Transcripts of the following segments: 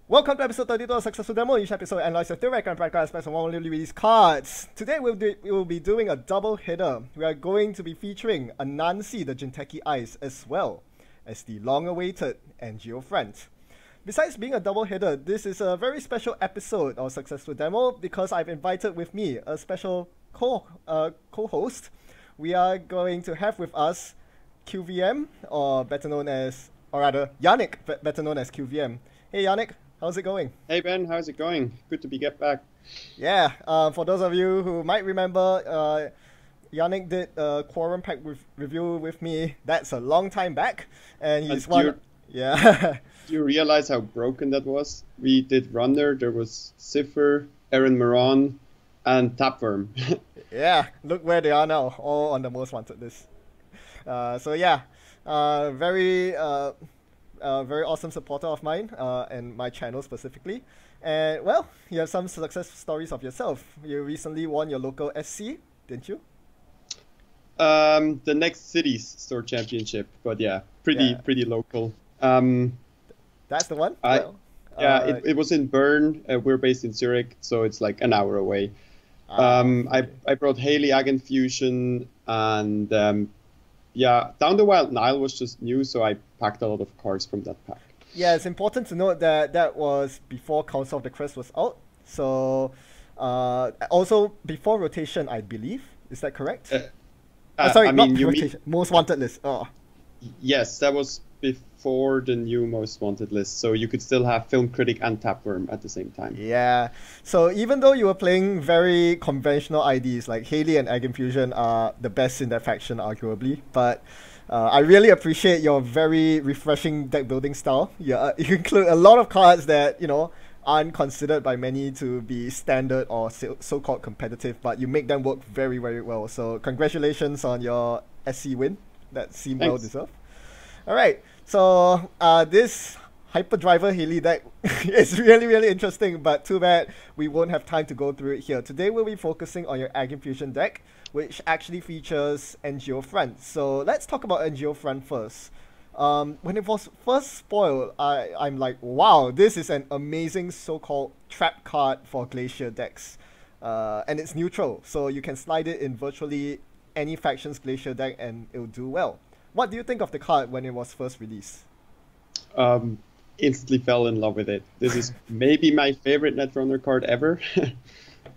Welcome to episode 32 of Successful Demo. Each episode analyzes a theoretic and practical aspects of one newly released cards. Today we will be doing a double hitter. We are going to be featuring Anansi, the Jinteki Ice, as well as the long-awaited NGO Front. Besides being a double hitter, this is a very special episode of Successful Demo because I've invited with me a special co-host. We are going to have with us QVM, or rather Yannick, better known as QVM. Hey Yannick, how's it going? Hey Ben, how's it going? Good to get back. Yeah, for those of you who might remember, Yannick did a Quorum Pack review with me. That's a long time back, and he's one. Yeah. Do you realize how broken that was? We did Runner, there was Cipher, Aaron Moran, and Tapworm. Yeah, look where they are now, all on the most wanted list. So yeah, very awesome supporter of mine, and my channel specifically. And well, you have some success stories of yourself. You recently won your local SC, didn't you? The next city's store championship, but yeah, pretty local. That's the one? It was in Bern. We're based in Zurich, so it's like an hour away. Okay. I brought Haley Agent Fusion, and Down the Wild Nile was just new, so I packed a lot of cards from that pack. Yeah, it's important to note that that was before Council of the Crest was out. So, also before rotation, I believe. Is that correct? Not rotation. Most wanted list. Oh. Yes, that was before the new most wanted list, so you could still have Film Critic and Tapworm at the same time. Yeah, so even though you were playing very conventional IDs, like Haley and Egg Infusion are the best in that faction, arguably, but I really appreciate your very refreshing deck building style. Yeah, you include a lot of cards that, aren't considered by many to be standard or so-called competitive, but you make them work very, very well. So congratulations on your SC win. That seemed well deserved. All right, so this Hyperdriver Haley deck is really, really interesting, but too bad we won't have time to go through it here. Today we'll be focusing on your Egg Infusion deck, which actually features NGO Front. So let's talk about NGO Front first. When it was first spoiled, I'm like, wow, this is an amazing so-called trap card for Glacier decks. And it's neutral, so you can slide it in virtually any faction's Glacier deck and it'll do well. What do you think of the card when it was first released? Instantly fell in love with it. This is maybe my favorite Netrunner card ever.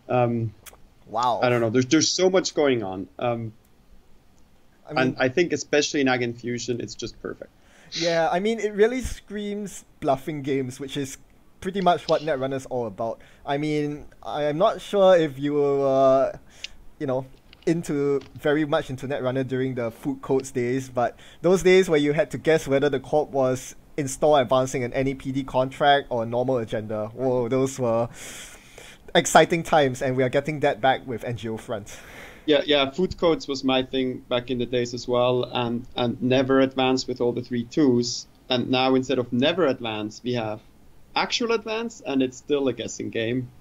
Wow. I don't know. There's so much going on. And I think especially in Egg Infusion, it's just perfect. Yeah, I mean, it really screams bluffing games, which is pretty much what Netrunners all about. I mean, I'm not sure if you were, very much into Netrunner during the food codes days, but those days where you had to guess whether the corp was install advancing an NAPD contract or a normal agenda. Whoa, those were exciting times, and we are getting that back with NGO Front. Yeah, food codes was my thing back in the days as well, and never advance with all the 3/2s. And now instead of never advance, we have actual advance, and it's still a guessing game.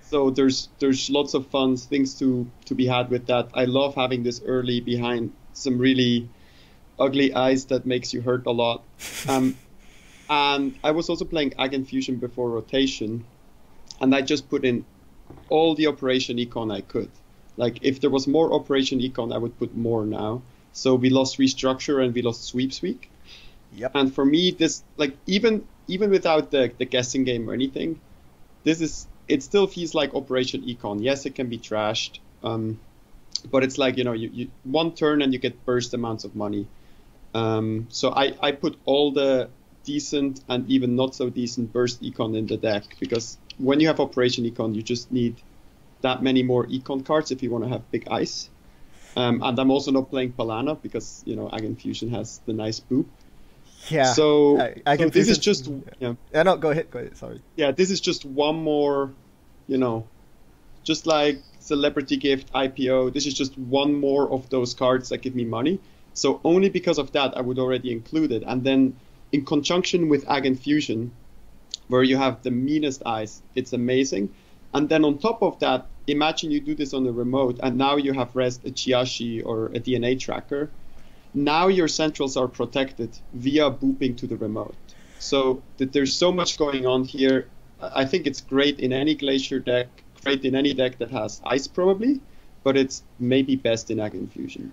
So there's lots of fun things to be had with that. I love having this early behind some really ugly eyes that makes you hurt a lot. And I was also playing Egg Infusion before rotation, and I just put in all the Operation Econ I could. Like, if there was more Operation Econ, I would put more now. So we lost Restructure and we lost Sweeps Week. Yep. And for me, this, like, even without the guessing game or anything, it still feels like Operation Econ. Yes, it can be trashed, but it's like, you one turn and you get burst amounts of money. So I put all the decent and even not so decent burst econ in the deck, because when you have Operation Econ, you just need that many more econ cards if you want to have big ice. And I'm also not playing Palana because, Egg Infusion has the nice boop. Yeah. So this is just... No, go ahead, sorry. Yeah, this is just one more, just like Celebrity Gift, IPO, this is just one more of those cards that give me money. So only because of that, I would already include it. And then in conjunction with Egg Infusion, where you have the meanest eyes, it's amazing. And then on top of that, imagine you do this on the remote, and now you have Rest a Chiashi or a DNA tracker. Now your centrals are protected via booping to the remote. So there's so much going on here. I think it's great in any Glacier deck, great in any deck that has Ice probably, but it's maybe best in Ag Infusion.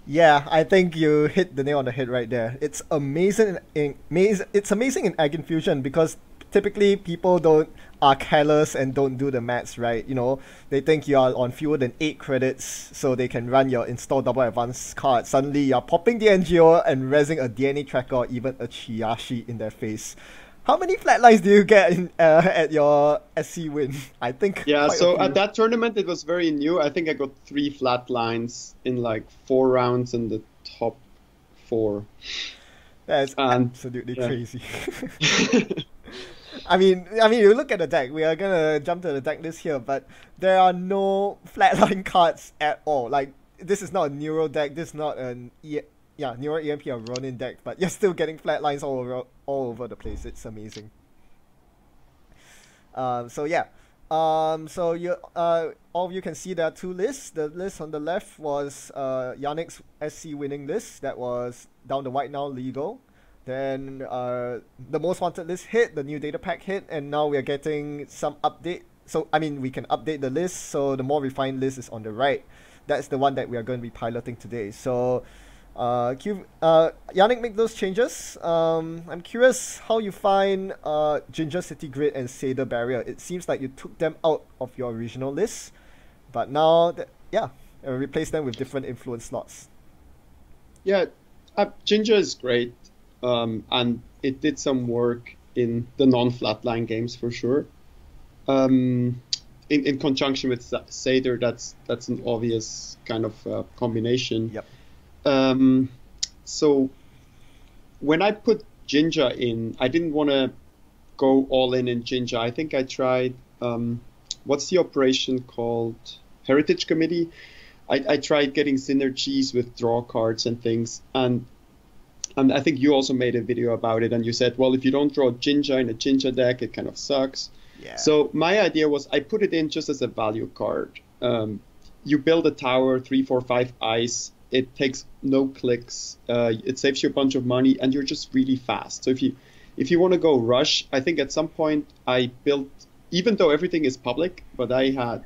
Yeah, I think you hit the nail on the head right there. It's amazing it's amazing in Ag Infusion because typically people don't are careless and don't do the maths right. You know, they think you are on fewer than 8 credits, so they can run your install double advanced card. Suddenly you're popping the NGO and rezzing a DNA tracker or even a Chiyashi in their face. How many flatlines do you get at your SC win? I think. Yeah, so at that tournament it was very new. I think I got 3 flatlines in like 4 rounds in the top 4. That's absolutely crazy. I mean, you look at the deck. We are gonna jump to the deck list here, but there are no flatline cards at all. Like, this is not a Neuro deck. This is not an Neuro EMP or Ronin deck, but you're still getting flatlines all over the place. It's amazing. So yeah. So you all of you can see there are 2 lists. The list on the left was Yannick's SC winning list. That was down the white now legal. Then the most wanted list hit, the new data pack hit, and now we are getting some update. So I mean, we can update the list. So the more refined list is on the right. That's the one that we are going to be piloting today. So Yannick make those changes. I'm curious how you find Ginger City Grid and Seder Barrier. It seems like you took them out of your original list, but now replace them with different influence slots. Yeah, Ginger is great. And it did some work in the non-flatline games for sure. In conjunction with Seder, that's an obvious kind of combination. Yep. So when I put Ginger in, I didn't want to go all in Ginger. I think I tried, what's the operation called? Heritage Committee. I tried getting synergies with draw cards and things, and I think you also made a video about it, and you said, well, if you don't draw Ginger in a Ginger deck, it kind of sucks. Yeah. So my idea was I put it in just as a value card. You build a tower, 3, 4, 5 ice. It takes no clicks. It saves you a bunch of money, and you're just really fast. So if you want to go rush, I think at some point I built, even though everything is public, but I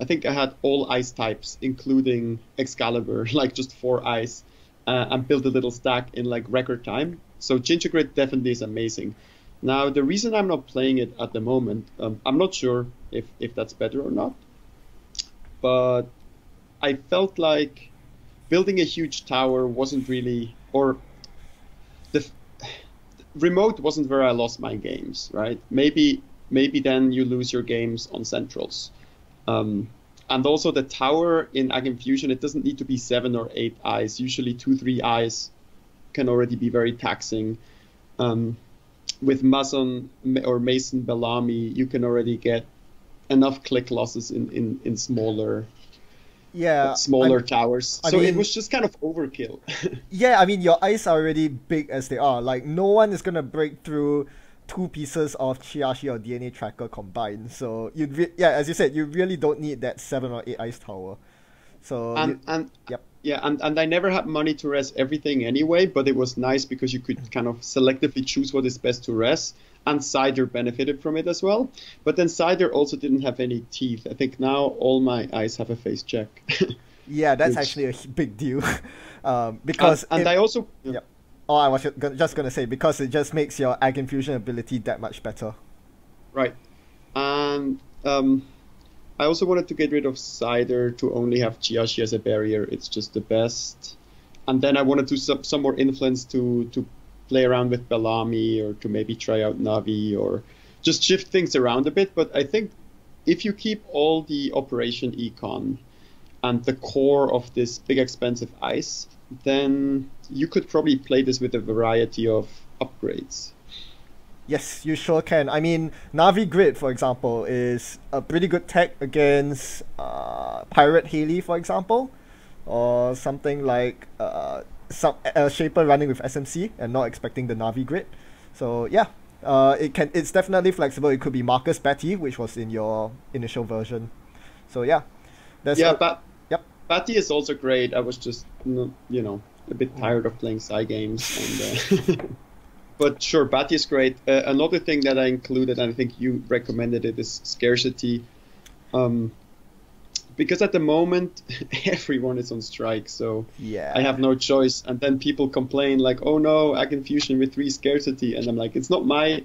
think I had all ice types, including Excalibur, like just 4 ice. And build a little stack in like record time. So Ginger Grid definitely is amazing. Now, the reason I'm not playing it at the moment, I'm not sure if that's better or not, but I felt like building a huge tower wasn't really, or the remote wasn't where I lost my games, right? Maybe then you lose your games on centrals. And also the tower in Ag Infusion, it doesn't need to be 7 or 8 eyes. Usually 2, 3 eyes can already be very taxing. With Mason or Mason Bellamy, you can already get enough click losses in smaller towers. So it was just kind of overkill. Yeah, I mean, your eyes are already big as they are. Like, no one is going to break through 2 pieces of Chiyashi or DNA tracker combined. So as you said, you really don't need that 7 or 8 ice tower. So and I never had money to res everything anyway, but it was nice because you could kind of selectively choose what is best to res, and Cider benefited from it as well. But then Cider also didn't have any teeth. I think now all my eyes have a face check. Yeah, that's actually a big deal. Because I also Oh, I was just going to say, because it just makes your Ag Infusion ability that much better. Right. And I also wanted to get rid of Cider to only have Chiyashi as a barrier. It's just the best. And then I wanted to some more influence to play around with Bellamy, or to maybe try out Navi, or just shift things around a bit. But I think if you keep all the Operation Econ and the core of this big expensive ice, then you could probably play this with a variety of upgrades. Yes, you sure can. I mean, Navi Grid, for example, is a pretty good tech against Pirate Haley, for example, or something like some Shaper running with SMC and not expecting the Navi Grid. So yeah, it's definitely flexible. It could be Marcus Batty, which was in your initial version. So yeah, Batty is also great. I was just, a bit tired of playing Psy games. And But sure, Bati is great. Another thing that I included, and I think you recommended it, is scarcity. Um, because at the moment, everyone is on strike, so I Yeah. have no choice. And then people complain like, "Oh no, Ag Infusion with 3 scarcity," and I'm like, "It's not my,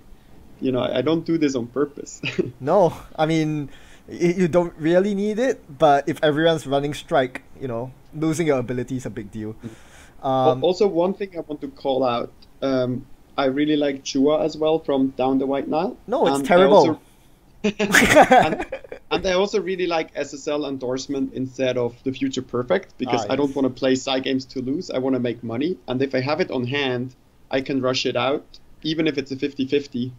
I don't do this on purpose." No, I mean, you don't really need it, but if everyone's running strike, losing your ability is a big deal. Um, Also, one thing I want to call out, I really like Chua as well from Down the White Nile, no, it's and I also terrible. and and I also really like SSL endorsement instead of the Future Perfect Ah, because I don't yes. want to play side games to lose. I want to make money, and if I have it on hand, I can rush it out, even if it's a 50-50,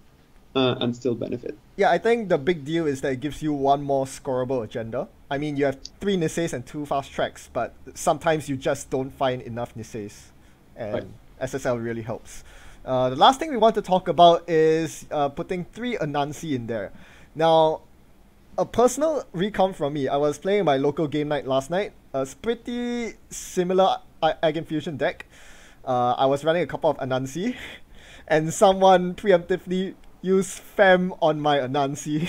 and still benefit. Yeah, I think the big deal is that it gives you one more scoreable agenda. I mean, you have 3 Nisseis and 2 fast tracks, but sometimes you just don't find enough Nisseis, Right. and SSL really helps. The last thing we want to talk about is putting 3 Anansi in there. Now, a personal recount from me, I was playing my local game night last night. It's pretty similar Ag Infusion deck. I was running a couple of Anansi, and someone preemptively used Fem on my Anansi.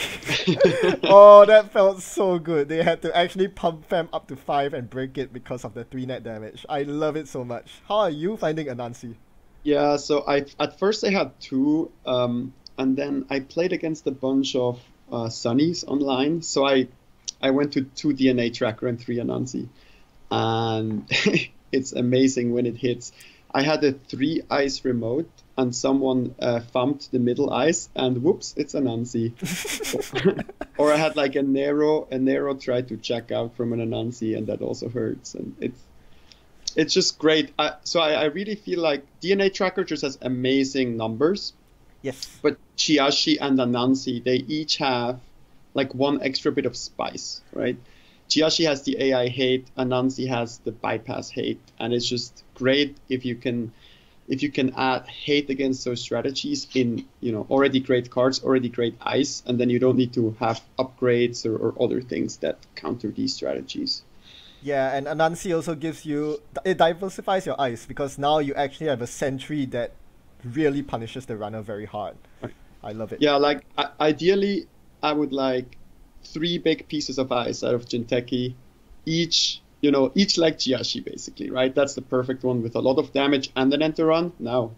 Oh, that felt so good. They had to actually pump Fem up to 5 and break it because of the 3 net damage. I love it so much. How are you finding Anansi? Yeah, so I at first I had two, and then I played against a bunch of Sunnies online. So I went to 2 DNA Tracker and 3 Anansi, and it's amazing when it hits. I had a 3 ice remote, and someone thumped the middle ice, and whoops, it's Anansi. Or I had like a Nero tried to check out from an Anansi, and that also hurts, and it's just great. So I really feel like DNA Tracker just has amazing numbers, Yes. but Chiashi and Anansi, they each have like one extra bit of spice, right? Chiashi has the AI hate, Anansi has the bypass hate, and it's just great if you can add hate against those strategies in already great cards, already great ice, and then you don't need to have upgrades or other things that counter these strategies. Yeah, and Anansi also gives you it diversifies your ice because now you actually have a sentry that really punishes the runner very hard. I love it. Yeah, like ideally, I would like 3 big pieces of ice out of Jinteki, each like Jiashi basically, right? That's the perfect one with a lot of damage and an enter run. Now,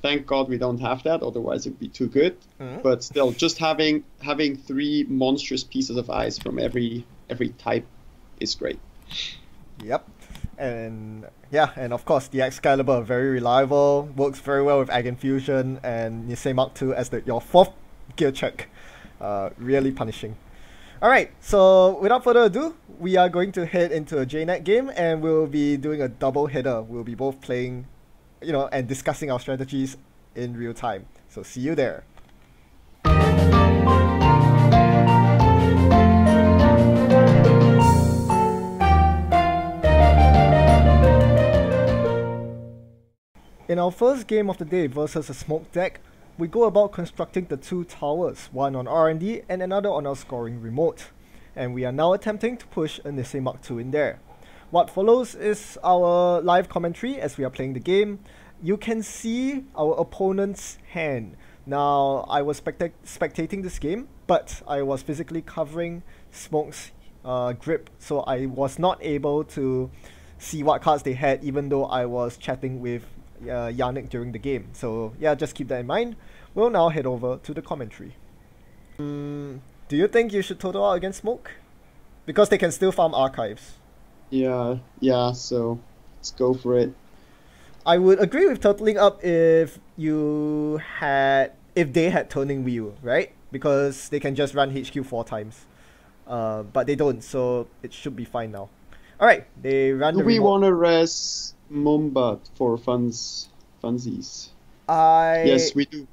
thank God we don't have that, otherwise it'd be too good. Mhm. But still, just having 3 monstrous pieces of ice from every type is great. Yep. And yeah, and of course the Excalibur very reliable, works very well with Ag Infusion and Nisei Mark II as your fourth gear check. Really punishing. Alright, so without further ado, we are going to head into a JNet game and we'll be doing a double header. We'll be both playing, and discussing our strategies in real time. So see you there. In our first game of the day versus a smoke deck, we go about constructing the 2 towers, one on R&D and another on our scoring remote. And we are now attempting to push a Nisei Mark II in there. What follows is our live commentary as we are playing the game. You can see our opponent's hand. Now, I was spectating this game, but I was physically covering Smoke's grip, so I was not able to see what cards they had, even though I was chatting with Yannick during the game. So yeah, just keep that in mind. We'll now head over to the commentary. Do you think you should total out against Smoke? Because they can still farm archives. Yeah. So let's go for it. I would agree with totaling up if they had turning wheel, right? Because they can just run HQ 4 times. But they don't, so it should be fine now. Alright, they run Do the we remote. want to res Mumbat for funsies? I Yes, we do.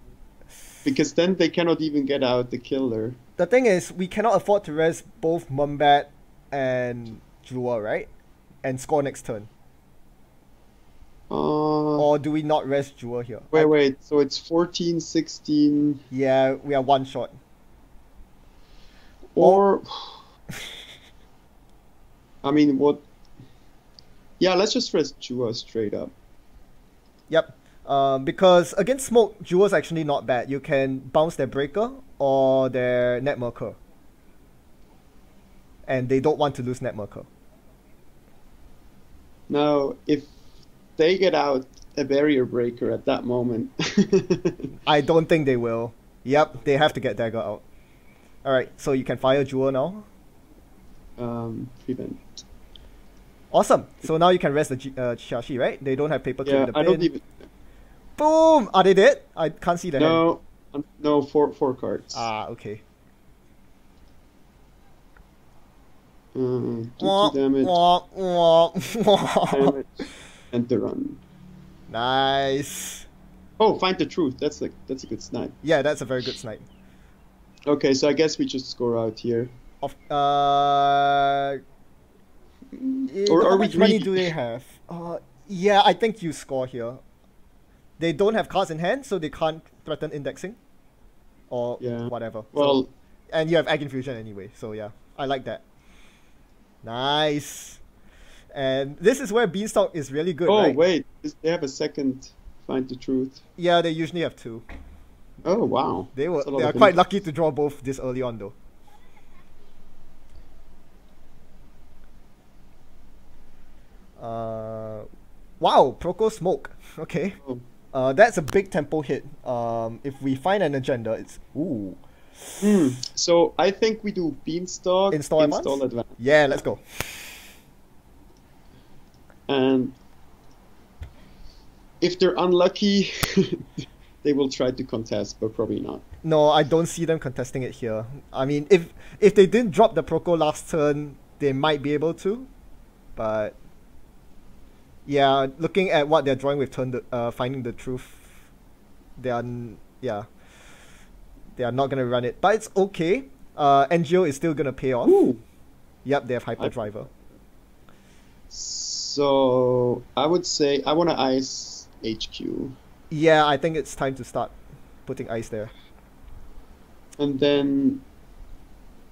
Because then they cannot even get out the killer. The thing is, we cannot afford to res both Mumbat and Jewel, right? And score next turn. Or do we not res Jewel here? Wait. So it's 14, 16, Yeah, we are one shot. or I mean, what? Yeah, let's just res Chua straight up. Yep. Because against Smoke, Jewel's actually not bad. You can bounce their Breaker or their Netmarker. And they don't want to lose Netmarker. Now, if they get out a Barrier Breaker at that moment. I don't think they will. Yep, they have to get Dagger out. Alright, so you can fire Jewel now. Prevent. Awesome. So now you can rest the Shashi, right? They don't have paperclip Yeah, in the bin. I don't even. Boom! Are they dead? I can't see the hand. No, four cards. Ah, okay. 2 damage, damage, and the run. Nice. Oh, find the truth. That's a good snipe. Yeah, that's a very good snipe. Okay, so I guess we just score out here. Or are we much money greedy? do they have? Yeah, I think you score here. They don't have cards in hand, so they can't threaten indexing. Or Yeah. whatever. Well, And you have Egg Infusion anyway, so yeah. I like that. Nice. And this is where Beanstalk is really good, oh right? wait, they have a second find the truth. Yeah, they usually have two. Oh wow. They That's a lot are of quite info. lucky to draw both this early on though. Wow, Proco Smoke. Okay. Oh. That's a big tempo hit. If we find an agenda, it's ooh. So I think we do Beanstalk, Install advance? Yeah, let's go. And if they're unlucky, they will try to contest, but probably not. No, I don't see them contesting it here. I mean, if they didn't drop the Proco last turn, they might be able to, but yeah, looking at what they're drawing with finding the truth, they are not gonna run it, but it's okay. NGO is still gonna pay off. Ooh. Yep, they have Hyperdriver. So I would say I want to ice HQ. Yeah, I think it's time to start putting ice there. And then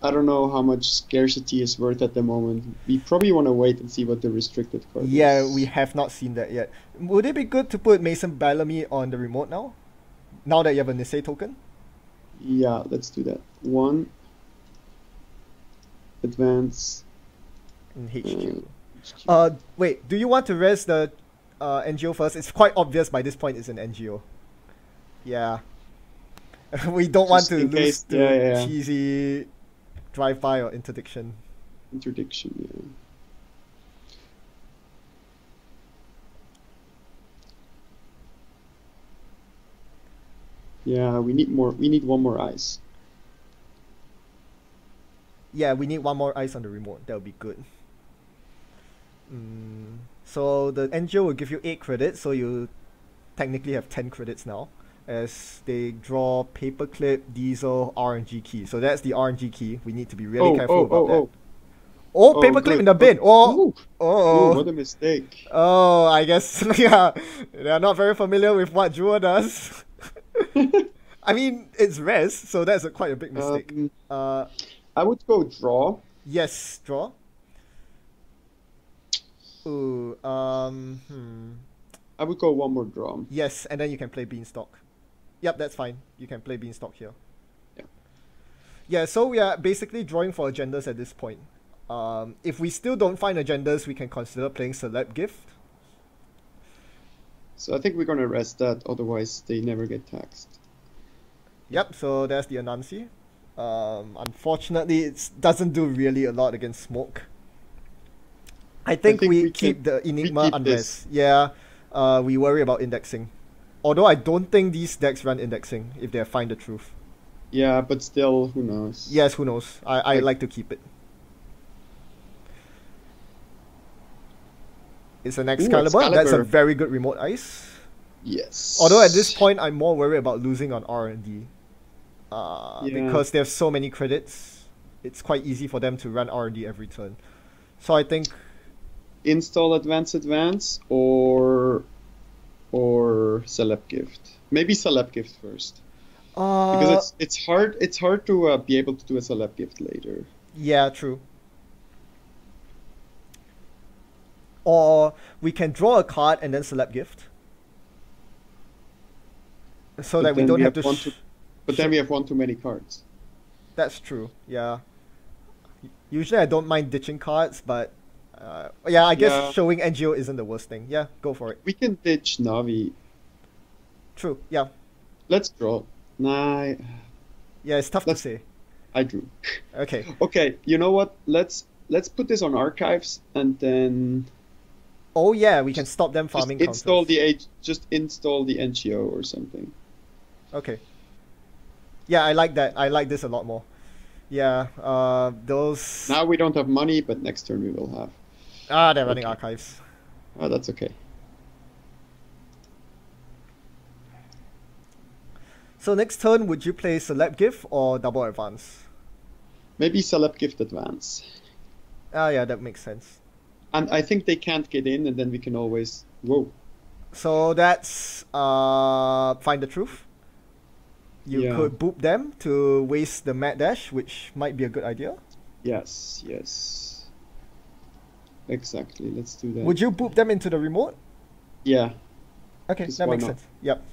I don't know how much scarcity is worth at the moment. We probably want to wait and see what the restricted card Yeah, is. we have not seen that yet. Would it be good to put Mason Bellamy on the remote now? Now that you have a Nisei token? Yeah, let's do that. 1 advance. In HQ. HQ. Wait, do you want to res the NGO first? It's quite obvious by this point it's an NGO. Yeah. We don't want Just to in lose case, to yeah. cheesy drive-by or interdiction. Interdiction, yeah. Yeah, we need more. We need one more ice. Yeah, we need one more ice on the remote. That would be good. So the NGO will give you 8 credits, so you technically have 10 credits now. As they draw Paperclip, Diesel, RNG key. So that's the RNG key. We need to be really careful about that. Oh, Paperclip good. in the bin! Oh! Ooh, Oh! what a mistake. Oh, I guess, yeah. They're not very familiar with what Jua does. I mean, it's res, so that's quite a big mistake. I would go draw. Yes, draw. Ooh, I would go one more draw. yes, and then you can play Beanstalk. Yep, that's fine. You can play Beanstalk here. Yeah. Yeah, so we are basically drawing for agendas at this point. If we still don't find agendas, we can consider playing Celeb Gift. So I think we're gonna rest that, otherwise they never get taxed. Yep, so there's the Anansi. Unfortunately, it doesn't do really a lot against Smoke. I think we keep the Enigma keep unrest. Yeah, we worry about indexing. Although I don't think these decks run indexing if they find the truth. Yeah, but still, who knows? Yes, who knows? I like to keep it. It's an Excalibur. That's a very good remote ice. Yes. Although at this point, I'm more worried about losing on R&D. Because they have so many credits, it's quite easy for them to run R&D every turn. So I think install advance or celeb gift. Maybe celeb gift first. Because it's hard to be able to do a celeb gift later. Yeah, true. Or we can draw a card and then celeb gift. so But that we then don't we have have to. one too, but then we have one too many cards. That's true. Yeah. Usually I don't mind ditching cards, but yeah, I guess Yeah, showing NGO isn't the worst thing. Yeah, go for it. we can ditch Navi. True. Yeah. Let's draw. Nah, Yeah, it's tough to let's. say. I drew. Okay. Okay, you know what? Let's put this on archives and then Oh yeah, we can just stop them just farming install counters. the H just install the NGO or something. Okay. Yeah, I like that. I like this a lot more. Yeah. Those. Now we don't have money, but next turn we will have. Ah, they're running Okay. archives. Oh, that's okay. So next turn, would you play Celeb Gift or Double Advance? Maybe Celeb Gift Advance. Ah, yeah, that makes sense. And I think they can't get in, and then we can always. Whoa. So that's Find the Truth. You Yeah. could boop them to waste the Mad Dash, which might be a good idea. Yes, yes. Exactly. Let's do that. Would you boop them into the remote? Yeah. Okay, Just that why makes not? sense. Yep.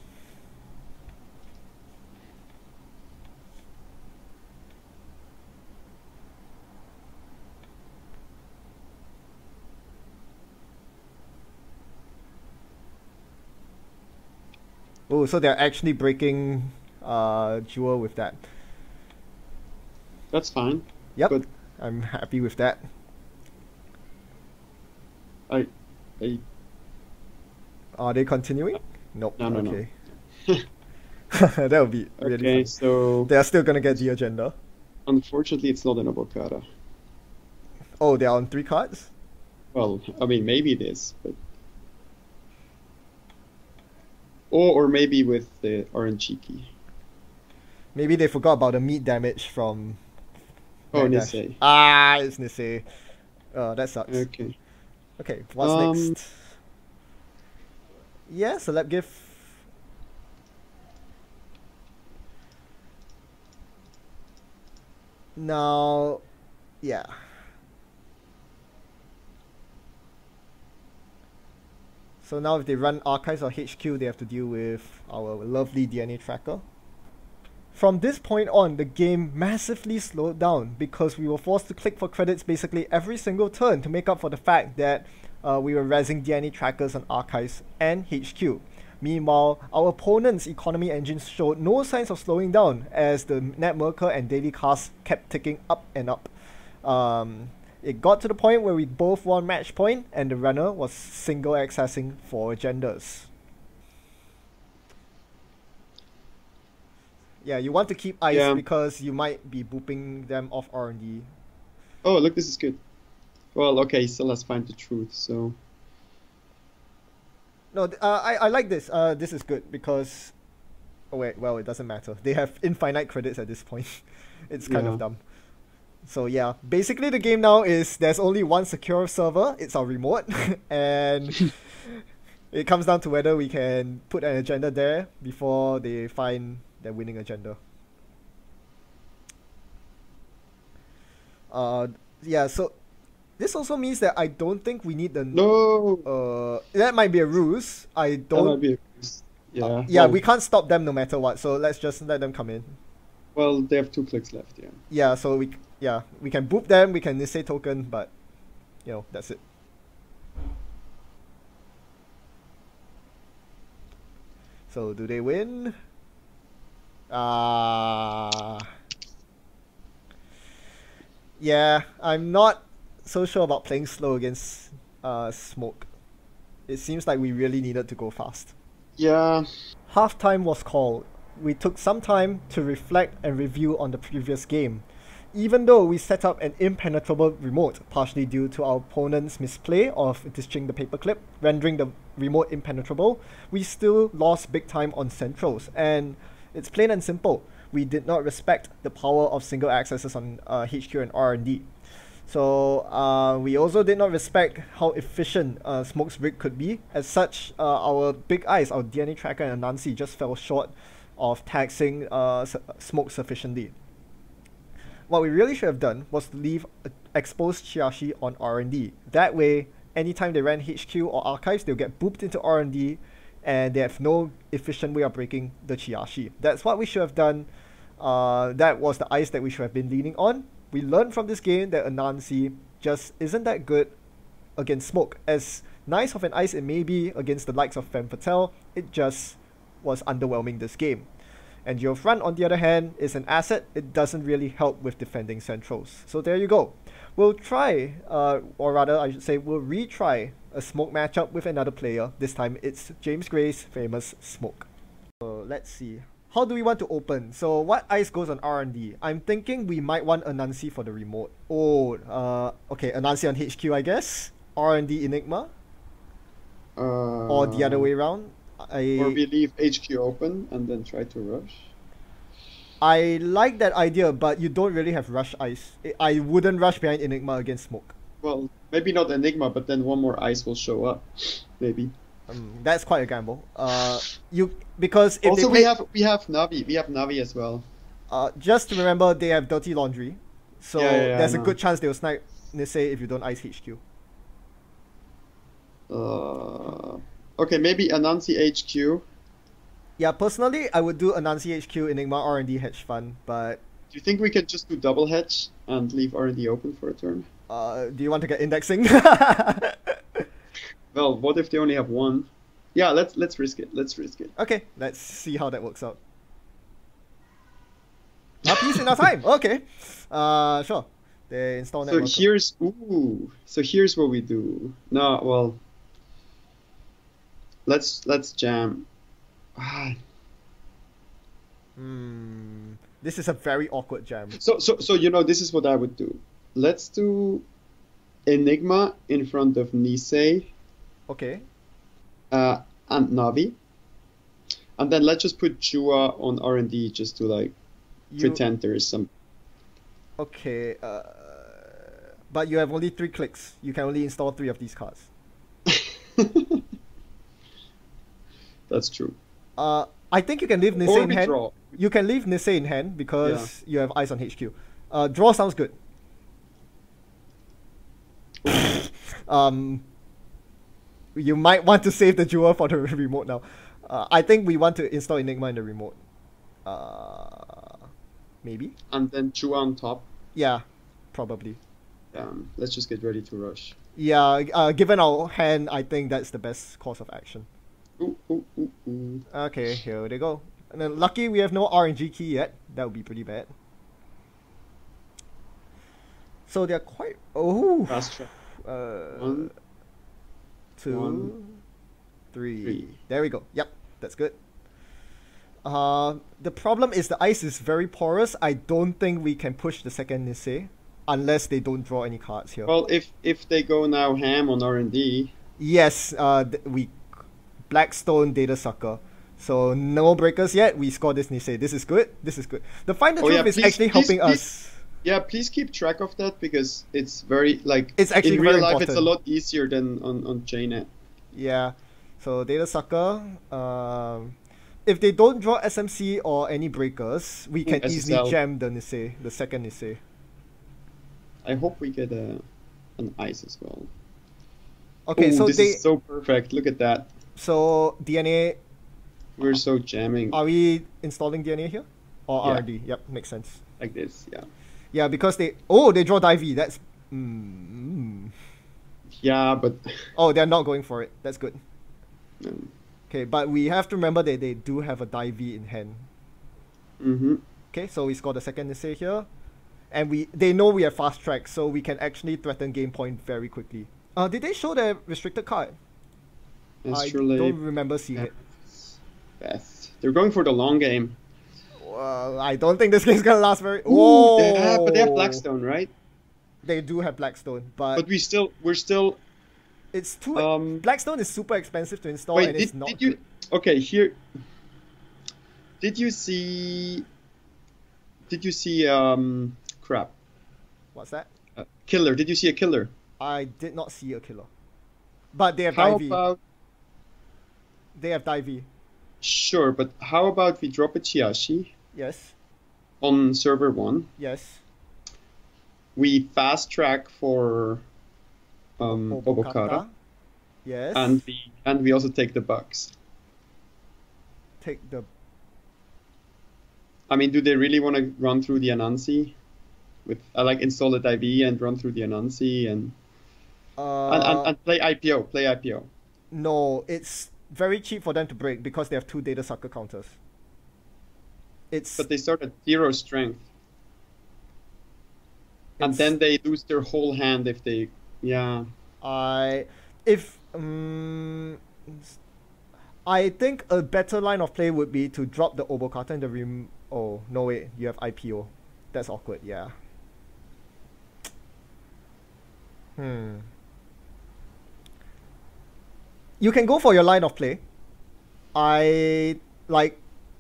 Oh, so they're actually breaking Jewel with that. That's fine. Yep, But I'm happy with that. I, I Are they continuing? Nope. no, no, no. Okay. That would be really Okay, fun. so They are still gonna get the agenda. unfortunately it's not an avocado. Oh, they are on 3 cards? Well, I mean maybe it is, but or maybe with the RNG key. Maybe they forgot about the meat damage from Oh, Mad Dash. Nisei. Ah, it's Nisei. That sucks. Okay. Okay, what's Um, next? Yeah, Celeb Gift. Now, yeah. So now if they run Archives or HQ, they have to deal with our lovely DNA tracker. From this point on, the game massively slowed down because we were forced to click for credits basically every single turn to make up for the fact that we were raising DNA trackers on Archives and HQ. Meanwhile, our opponent's economy engines showed no signs of slowing down as the net merker and daily costs kept ticking up and up. It got to the point where we both won match point and the runner was single accessing 4 agendas. Yeah, you want to keep ice Yeah. because you might be booping them off R&D. Oh, look, this is good. Well, okay, so let's find the truth. So No, I like this. This is good because... Oh wait, well, it doesn't matter. They have infinite credits at this point. It's kind Yeah. of dumb. So yeah, basically the game now is there's only one secure server. It's our remote. And it comes down to whether we can put an agenda there before they find their winning agenda. Yeah, so this also means that I don't think we need the... no, that might be a ruse. I that don't... might be a yeah. yeah, Well, we can't stop them no matter what, so let's just let them come in. well, they have 2 clicks left. Yeah. Yeah, so we can boop them, we can Nisei token, but that's it. So do they win? Yeah, I'm not so sure about playing slow against Smoke. It seems like we really needed to go fast. Yeah. Halftime was called. We took some time to reflect and review on the previous game. Even though we set up an impenetrable remote, partially due to our opponent's misplay of ditching the paperclip, rendering the remote impenetrable, we still lost big time on centrals, and it's plain and simple. We did not respect the power of single accesses on HQ and R&D. So we also did not respect how efficient Smoke's rig could be. As such, our big eyes, our DNA tracker and Anansi just fell short of taxing Smoke sufficiently. What we really should have done was to leave exposed Chiashi on R&D. That way, anytime they ran HQ or Archives, they'll get booped into R&D, and they have no efficient way of breaking the Chiashi. That's what we should have done. That was the ice that we should have been leaning on. We learned from this game that Anansi just isn't that good against smoke. As nice of an ice it may be against the likes of Femme Fatale, it just was underwhelming this game. NGO Front, on the other hand, is an asset. It doesn't really help with defending centrals. So there you go. We'll try, or rather I should say we'll retry a smoke matchup with another player. This time it's James Gray's famous smoke. So let's see. How do we want to open? So what ice goes on R&D? I'm thinking we might want Anansi for the remote. Okay, Anansi on HQ I guess. R&D Enigma? Or the other way around? Or we leave HQ open and then try to rush. I like that idea, but you don't really have rush ice. I wouldn't rush behind Enigma against smoke. Well, maybe not Enigma, but then one more ice will show up. Maybe. That's quite a gamble. Because if also we have Navi. We have Navi as well. Just to remember, they have Dirty Laundry, so there's a good chance they'll snipe Nisei if you don't ice HQ. Okay, maybe Anansi HQ. Yeah, personally, I would do Anansi HQ, Enigma, R&D, Hedge Fund, but... Do you think we can just do double hedge and leave R&D open for a turn? Do you want to get indexing? Well, what if they only have one? Yeah, let's risk it. Let's risk it. Okay, let's see how that works out. Piece in our time. Okay. Sure. They install network. So here's what we do. No, well, let's jam. This is a very awkward jam. So this is what I would do. Let's do Enigma in front of Nisei. Okay. And Navi. And then let's just put Chua on R&D just to pretend there is some. Okay. But you have only 3 clicks. You can only install 3 of these cards. That's true. I think you can leave Nisei in hand. Draw. You can leave Nisei in hand because you have eyes on HQ. Draw sounds good. You might want to save the jewel for the remote now. I think we want to install Enigma in the remote. Maybe? And then Chua on top. Yeah, probably. Let's just get ready to rush. Yeah, given our hand, I think that's the best course of action. Ooh. Okay, here they go. And then lucky we have no RNG key yet. That would be pretty bad. So they're quite... Oh! Fast track. 1, 2, 3. There we go. Yep, that's good. The problem is the ice is very porous. I don't think we can push the second Nisei unless they don't draw any cards here. Well, if they go now ham on R&D... Yes, we Blackstone Data Sucker. So no breakers yet. We score this Nisei. This is good. This is good. The Find the Truth is actually helping us. Yeah, please keep track of that because it's very it's actually in real very life important. It's a lot easier than on JNet. Yeah. So Data Sucker. If they don't draw SMC or any breakers, we can easily jam the Nisei, the second Nisei. I hope we get an ice as well. Okay, so this is so perfect. Look at that. So DNA. We're so jamming. Are we installing DNA here? Or RD? Yep, makes sense. Like this, yeah. Yeah, because they draw Divey. That's Yeah, but oh, they're not going for it. That's good. Okay, but we have to remember that they do have a Divey in hand. Okay, so we score the second Nisei here. And they know we have fast track, so we can actually threaten game point very quickly. Did they show their restricted card? I don't remember seeing it. Best. They're going for the long game. Well, I don't think this game's gonna last very. But they have Blackstone, right? They do have Blackstone, but we're still. It's too. Blackstone is super expensive to install, and it's not. Okay, here. Did you see? Crap. What's that? Killer. Did you see a killer? I did not see a killer. But they have How Divey. about... They have Divey. Sure, but how about we drop a Chiashi? Yes. On server 1. Yes. We fast track for Obokata. Yes. And we also take the bugs. take the... I mean, do they really want to run through the Anansi? With like install the IV and run through the Anansi and play IPO, play IPO. No, it's very cheap for them to break because they have 2 data sucker counters. But they start at 0 strength. And then they lose their whole hand if they... Yeah. I think a better line of play would be to drop the Obokata and the Oh, no wait, you have IPO. That's awkward, yeah. You can go for your line of play.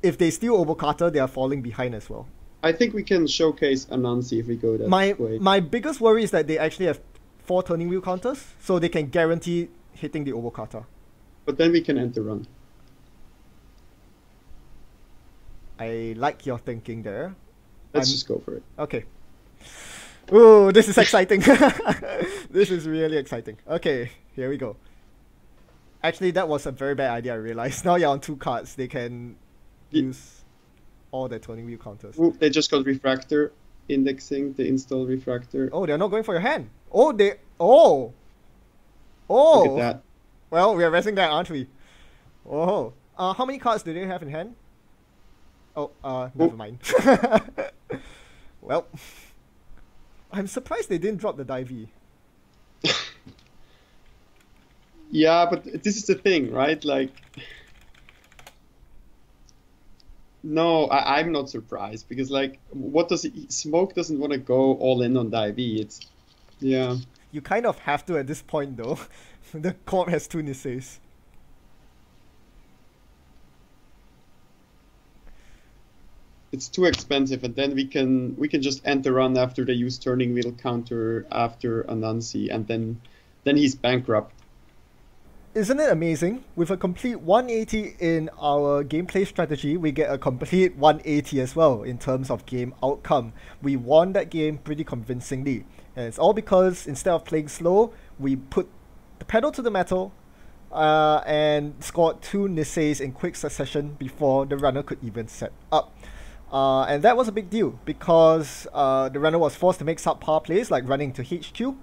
If they steal Obokata, they are falling behind as well. I think we can showcase Anansi if we go that way. My biggest worry is that they actually have 4 turning wheel counters, so they can guarantee hitting the Obokata. But then we can end the run. I like your thinking there. Let's just go for it. Okay. Ooh, this is exciting. This is really exciting. Okay, here we go. Actually, that was a very bad idea, I realized. Now you're on 2 cards. They can use all their turning wheel counters. Ooh, they just got Refractor indexing, the install Refractor. Oh, they're not going for your hand. Oh! Look at that. Well, we are resting that, aren't we? Oh. How many cards do they have in hand? Oh, never mind. Well, I'm surprised they didn't drop the Divey. Yeah, but this is the thing, right? Like, no, I'm not surprised because, like, what does Smoke doesn't want to go all in on Divey. It's, yeah. You kind of have to at this point, though. The corp has 2 Niseis. It's too expensive, and then we can just end the run after they use turning wheel counter after Anansi, and then he's bankrupt. Isn't it amazing? With a complete 180 in our gameplay strategy, we get a complete 180 as well in terms of game outcome. We won that game pretty convincingly. And it's all because instead of playing slow, we put the pedal to the metal and scored 2 Niseis in quick succession before the runner could even set up. And that was a big deal because the runner was forced to make subpar plays like running to HQ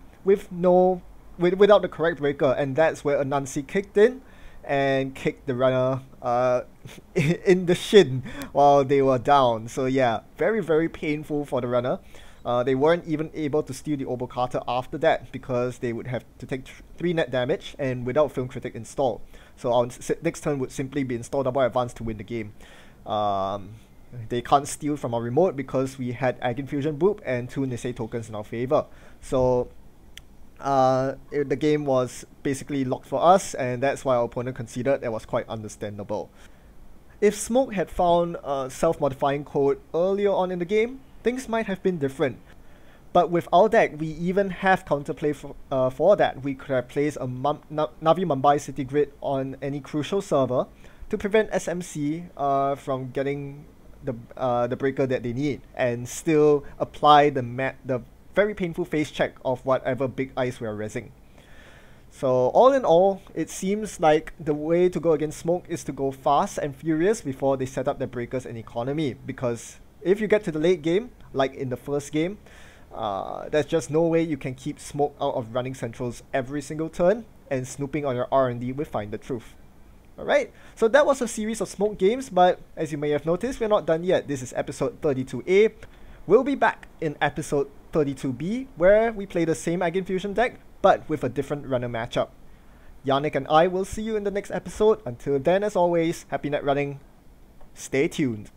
without the correct breaker, and that's where Anansi kicked in and kicked the runner in the shin while they were down. So yeah, very, very painful for the runner. They weren't even able to steal the Obokata after that because they would have to take 3 net damage and without Film Critic install. So our next turn would simply be install double advance to win the game. They can't steal from our remote because we had Egg Infusion Boop and 2 Nisei tokens in our favor. So the game was basically locked for us, and that's why our opponent conceded. That was quite understandable. If Smoke had found a self-modifying code earlier on in the game, things might have been different. But with our deck, we even have counterplay for that. We could have placed a Navi Mumbai City Grid on any crucial server to prevent SMC from getting the breaker that they need, and still apply the very painful face check of whatever big ice we are resing. So all in all, it seems like the way to go against Smoke is to go fast and furious before they set up their breakers and economy, because if you get to the late game, like in the first game, there's just no way you can keep Smoke out of running centrals every single turn and snooping on your R&D with Find the Truth. Alright, so that was a series of Smoke games, but as you may have noticed, we're not done yet. This is episode 32A. We'll be back in episode 32B, where we play the same Egg Infusion deck, but with a different runner matchup. Yannick and I will see you in the next episode. Until then, as always, happy net running. Stay tuned.